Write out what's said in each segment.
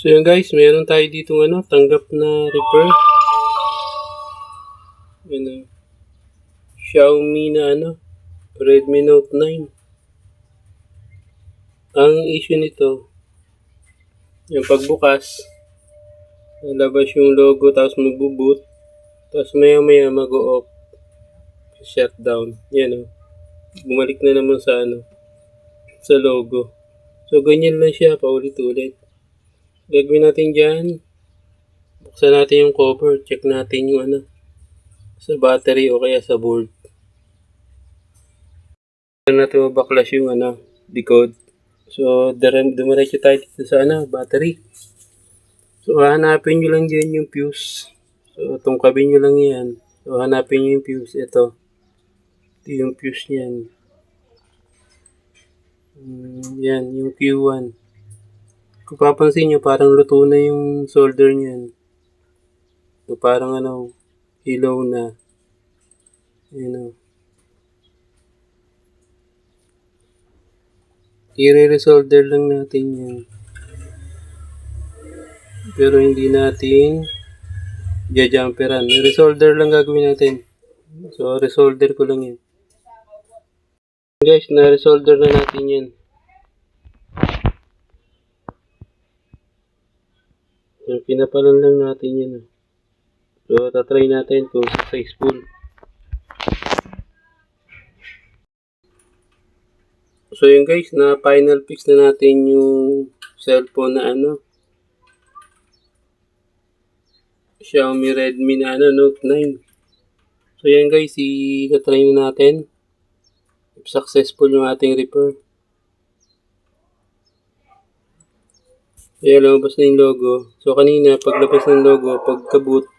So yun guys, meron tayo dito tanggap na repair. Yun Xiaomi na Redmi Note 9. Ang issue nito, yung pagbukas, lalabas yung logo tapos magbo-boot, tapos maya mag-o-off, shutdown. Yan bumalik na naman sa logo. So ganyan lang siya paulit-ulit. Gagawin natin dyan, buksan natin yung cover, check natin yung sa battery o kaya sa board. Natin mabaklas yung decode. So dumiretso tayo dito sa battery. So hanapin nyo lang dyan yung fuse. So tungkabin nyo lang yan. So hanapin nyo yung fuse. Ito yung fuse niyan. Yan yung Q1. Kung papansin nyo, parang luto na yung solder niyan. So parang ilaw na. Ayan i-resolder lang natin yan. Pero hindi natin jumperan. Resolder lang gagawin natin. So resolder ko lang yan. Guys, na-resolder na natin yan. So, pinapalan lang natin yan. So tatry natin kung successful. So yun guys, na final fix na natin yung cellphone na Xiaomi Redmi na Note 9. So yan guys, i-try na natin if successful yung ating repair. Ayan, lumabas na yung logo. So kanina, paglabas ng logo, pagka-boot,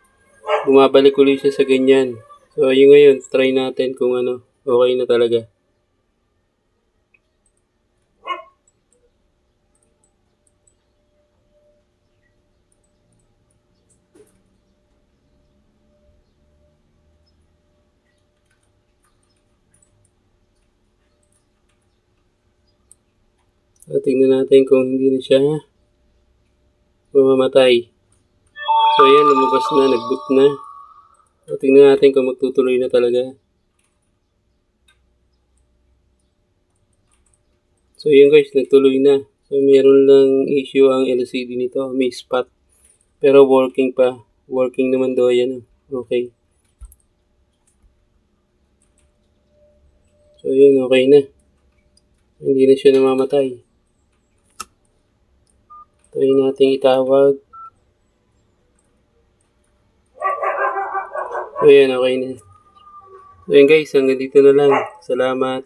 bumabalik ulit siya sa ganyan. So yun ngayon, try natin kung okay na talaga. So, tingnan natin kung hindi na siya mamamatay. So ayan, lumabas na, nag-boot na. So tingnan natin kung magtutuloy na talaga. So yun guys, nagtuloy na. So meron lang issue ang LCD nito, may spot. Pero working pa. Working naman daw yan. Okay. So yun, okay na. Hindi na siya namamatay. Try natin itawag. So yun, okay na. So yun guys, hanggang dito na lang. Salamat.